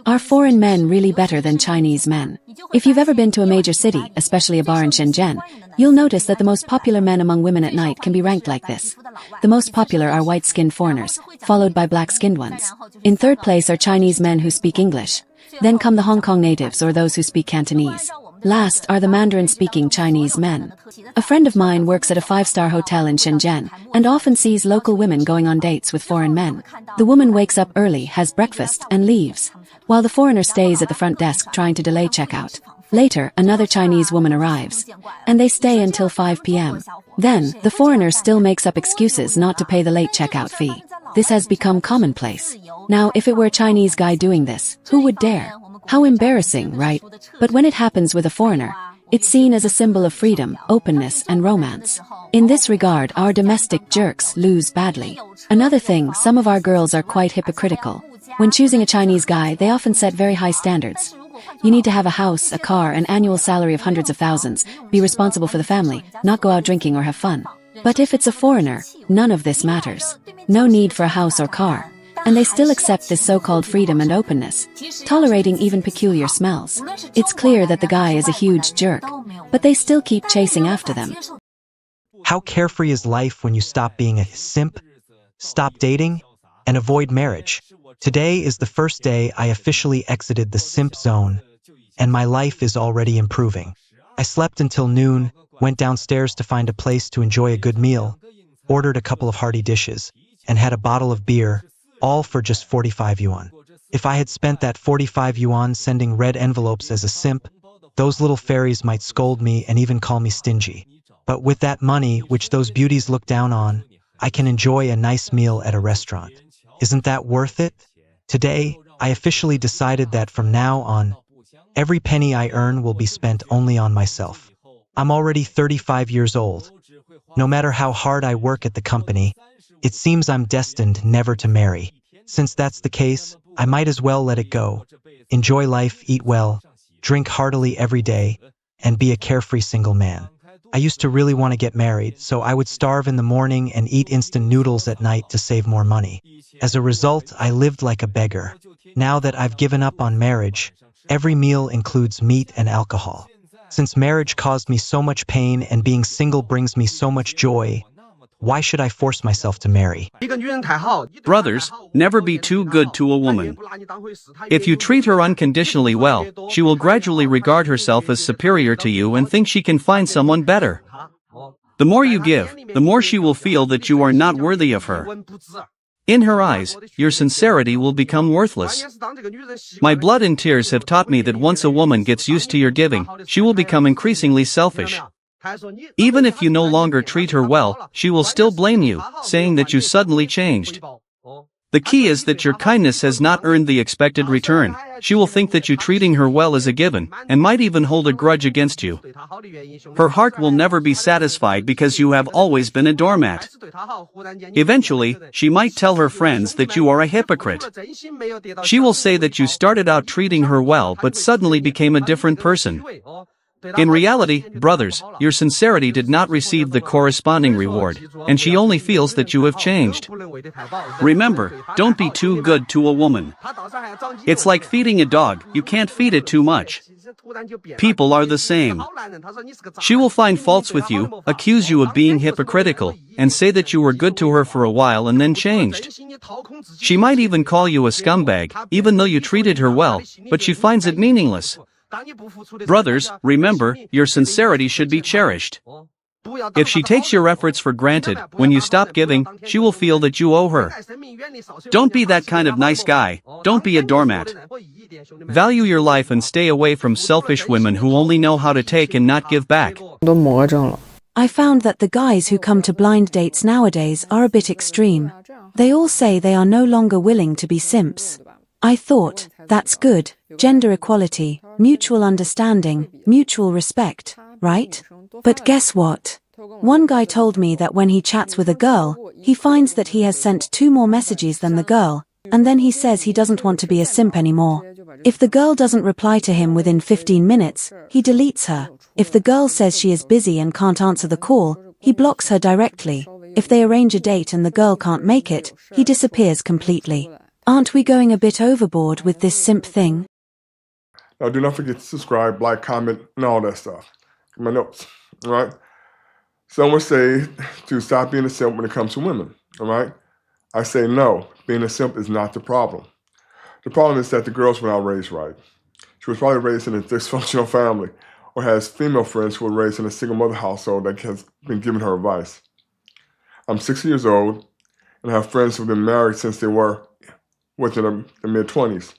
Are foreign men really better than Chinese men? If you've ever been to a major city, especially a bar in Shenzhen, you'll notice that the most popular men among women at night can be ranked like this. The most popular are white-skinned foreigners, followed by black-skinned ones. In third place are Chinese men who speak English. Then come the Hong Kong natives or those who speak Cantonese. Last are the Mandarin-speaking Chinese men. A friend of mine works at a 5-star hotel in Shenzhen and often sees local women going on dates with foreign men. The woman wakes up early, has breakfast, and leaves, while the foreigner stays at the front desk trying to delay checkout. Later, another Chinese woman arrives, and they stay until 5 p.m. Then, the foreigner still makes up excuses not to pay the late checkout fee. This has become commonplace. Now, if it were a Chinese guy doing this, who would dare? How embarrassing, right? But when it happens with a foreigner, it's seen as a symbol of freedom, openness, and romance. In this regard, our domestic jerks lose badly. Another thing, some of our girls are quite hypocritical. When choosing a Chinese guy, they often set very high standards. You need to have a house, a car, an annual salary of hundreds of thousands, be responsible for the family, not go out drinking or have fun. But if it's a foreigner, none of this matters. No need for a house or car. And they still accept this so-called freedom and openness, tolerating even peculiar smells. It's clear that the guy is a huge jerk, but they still keep chasing after them. How carefree is life when you stop being a simp, stop dating, and avoid marriage? Today is the first day I officially exited the simp zone, and my life is already improving. I slept until noon, went downstairs to find a place to enjoy a good meal, ordered a couple of hearty dishes, and had a bottle of beer, all for just 45 yuan. If I had spent that 45 yuan sending red envelopes as a simp, those little fairies might scold me and even call me stingy. But with that money, which those beauties look down on, I can enjoy a nice meal at a restaurant. Isn't that worth it? Today, I officially decided that from now on, every penny I earn will be spent only on myself. I'm already 35 years old. No matter how hard I work at the company, it seems I'm destined never to marry. Since that's the case, I might as well let it go. Enjoy life, eat well, drink heartily every day, and be a carefree single man. I used to really want to get married, so I would starve in the morning and eat instant noodles at night to save more money. As a result, I lived like a beggar. Now that I've given up on marriage, every meal includes meat and alcohol. Since marriage caused me so much pain and being single brings me so much joy, why should I force myself to marry? Brothers, never be too good to a woman. If you treat her unconditionally well, she will gradually regard herself as superior to you and think she can find someone better. The more you give, the more she will feel that you are not worthy of her. In her eyes, your sincerity will become worthless. My blood and tears have taught me that once a woman gets used to your giving, she will become increasingly selfish. Even if you no longer treat her well, she will still blame you, saying that you suddenly changed. The key is that your kindness has not earned the expected return. She will think that you treating her well is a given, and might even hold a grudge against you. Her heart will never be satisfied because you have always been a doormat. Eventually, she might tell her friends that you are a hypocrite. She will say that you started out treating her well but suddenly became a different person. In reality, brothers, your sincerity did not receive the corresponding reward, and she only feels that you have changed. Remember, don't be too good to a woman. It's like feeding a dog, you can't feed it too much. People are the same. She will find faults with you, accuse you of being hypocritical, and say that you were good to her for a while and then changed. She might even call you a scumbag, even though you treated her well, but she finds it meaningless. Brothers, remember, your sincerity should be cherished. If she takes your efforts for granted, when you stop giving, she will feel that you owe her. Don't be that kind of nice guy, don't be a doormat. Value your life and stay away from selfish women who only know how to take and not give back. I found that the guys who come to blind dates nowadays are a bit extreme. They all say they are no longer willing to be simps. I thought, that's good, gender equality, mutual understanding, mutual respect, right? But guess what? One guy told me that when he chats with a girl, he finds that he has sent 2 more messages than the girl, and then he says he doesn't want to be a simp anymore. If the girl doesn't reply to him within 15 minutes, he deletes her. If the girl says she is busy and can't answer the call, he blocks her directly. If they arrange a date and the girl can't make it, he disappears completely. Aren't we going a bit overboard with this simp thing? Now, do not forget to subscribe, like, comment, and all that stuff. My notes, all right? Some would say to stop being a simp when it comes to women, all right? I say no, being a simp is not the problem. The problem is that the girls were not raised right. She was probably raised in a dysfunctional family or has female friends who were raised in a single mother household that has been giving her advice. I'm 60 years old and I have friends who have been married since they were within the mid-20s.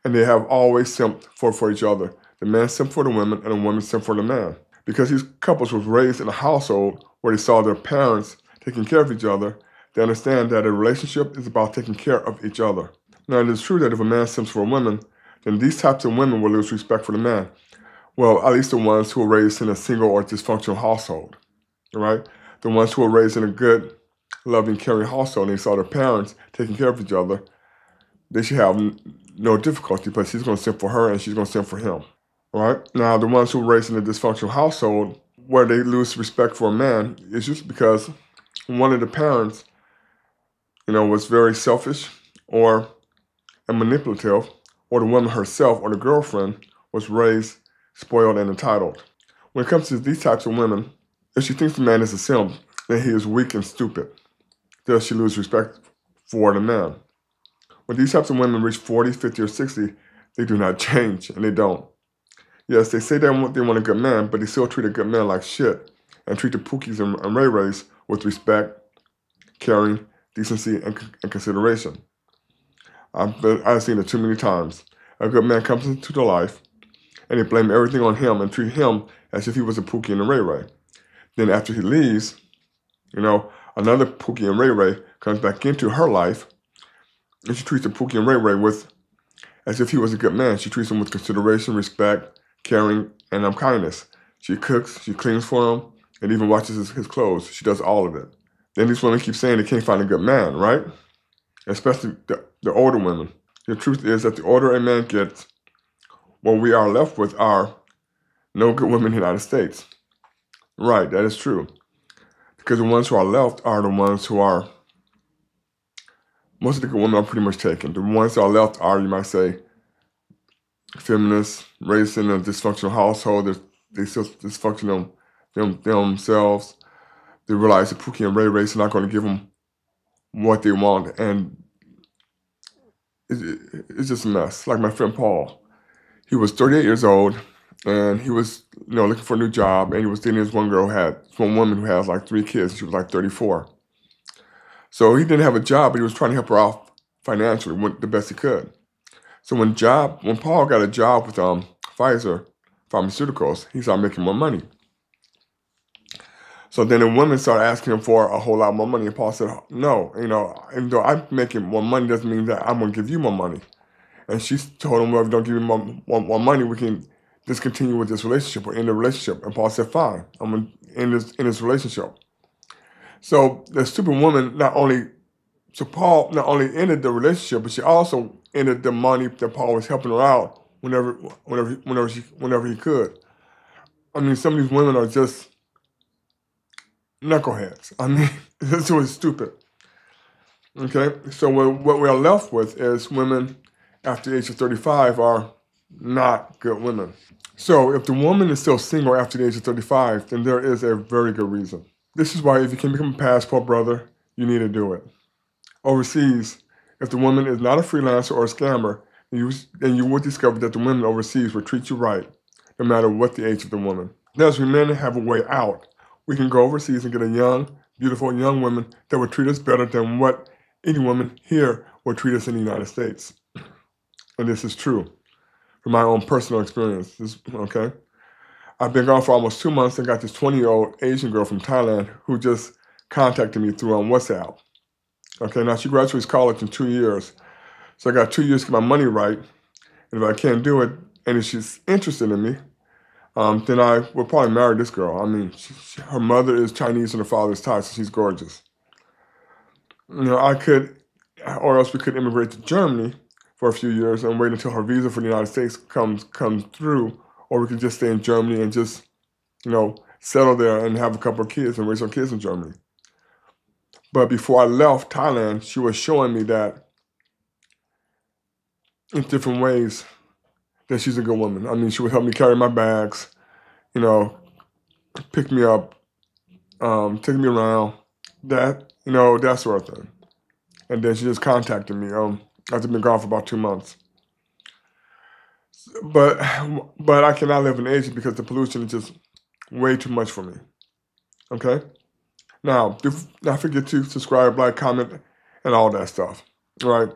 And they have always simped for each other. The man simped for the women and the woman simped for the man. Because these couples were raised in a household where they saw their parents taking care of each other, they understand that a relationship is about taking care of each other. Now, it is true that if a man simps for a woman, then these types of women will lose respect for the man. Well, at least the ones who were raised in a single or dysfunctional household, all right? The ones who were raised in a good, loving, caring household and they saw their parents taking care of each other, they should have no difficulty, but she's going to simp for her and she's going to simp for him, all right? Now, the ones who were raised in a dysfunctional household where they lose respect for a man is just because one of the parents, was very selfish or manipulative, or the woman herself or the girlfriend was raised spoiled and entitled. When it comes to these types of women, if she thinks the man is a simp, then he is weak and stupid. Thus, she loses respect for the man. When these types of women reach 40, 50, or 60, they do not change, and they don't. Yes, they say they want a good man, but they still treat a good man like shit and treat the Pookies and Ray Rays with respect, caring, decency, and consideration. I've seen it too many times. A good man comes into their life, and they blame everything on him and treat him as if he was a Pookie and a Ray Ray. Then after he leaves, another Pookie and Ray Ray comes back into her life, and she treats the Pookie and Ray Ray as if he was a good man. She treats him with consideration, respect, caring, and kindness. She cooks, she cleans for him, and even washes his clothes. She does all of it. Then these women keep saying they can't find a good man, right? Especially the older women. The truth is that the older a man gets, what we are left with are no good women in the United States. Right, that is true. Because the ones who are left are the ones who are, most of the good women are pretty much taken. The ones that are left are, you might say, feminists, raised in a dysfunctional household. They still dysfunctional themselves. They realize that Pookie and Ray Ray's not going to give them what they want, and it's just a mess. Like my friend Paul, he was 38 years old, and he was looking for a new job, and he was dating this one woman who has like 3 kids. She was like 34. So he didn't have a job, but he was trying to help her out financially the best he could. So when Paul got a job with Pfizer Pharmaceuticals, he started making more money. So then the women started asking him for a whole lot more money, and Paul said, no, even though I'm making more money doesn't mean that I'm going to give you more money. And she told him, well, if you don't give me more money, we can discontinue with this relationship or end the relationship. And Paul said, fine, I'm going to end this relationship. So the stupid woman Paul not only ended the relationship, but she also ended the money that Paul was helping her out whenever he could. I mean, some of these women are just knuckleheads. I mean, it's really stupid. Okay, so what we are left with is women after the age of 35 are not good women. So if the woman is still single after the age of 35, then there is a very good reason. This is why if you can become a passport brother, you need to do it. Overseas, if the woman is not a freelancer or a scammer, then you will discover that the women overseas will treat you right, no matter what the age of the woman. Thus, we men have a way out. We can go overseas and get a young, beautiful young woman that will treat us better than what any woman here will treat us in the United States. And this is true from my own personal experience, okay? I've been gone for almost 2 months and got this 20-year-old Asian girl from Thailand who just contacted me through WhatsApp. Okay, now she graduates college in 2 years. So I got 2 years to get my money right. And if I can't do it, and if she's interested in me, then I will probably marry this girl. I mean, her mother is Chinese and her father is Thai, so she's gorgeous. I could, or else we could immigrate to Germany for a few years and wait until her visa for the United States comes through, or we could just stay in Germany and just, settle there and have a couple of kids and raise our kids in Germany. But before I left Thailand, she was showing me that in different ways that she's a good woman. I mean, she would help me carry my bags, you know, pick me up, take me around, that sort of thing. And then she just contacted me after being gone for about 2 months. But I cannot live in Asia because the pollution is just way too much for me. Okay? Now, do not forget to subscribe, like, comment, and all that stuff. All right?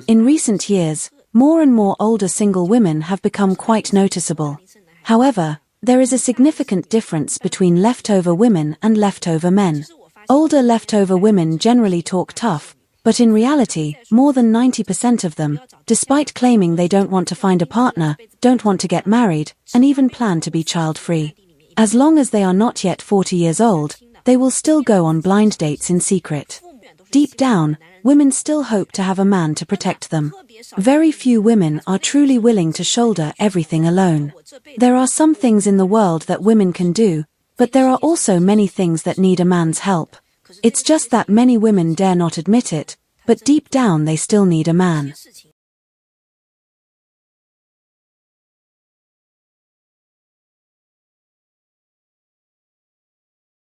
In recent years, more and more older single women have become quite noticeable. However, there is a significant difference between leftover women and leftover men. Older leftover women generally talk tough, but in reality, more than 90% of them, despite claiming they don't want to find a partner, don't want to get married, and even plan to be child-free. As long as they are not yet 40 years old, they will still go on blind dates in secret. Deep down, women still hope to have a man to protect them. Very few women are truly willing to shoulder everything alone. There are some things in the world that women can do, but there are also many things that need a man's help. It's just that many women dare not admit it, but deep down they still need a man.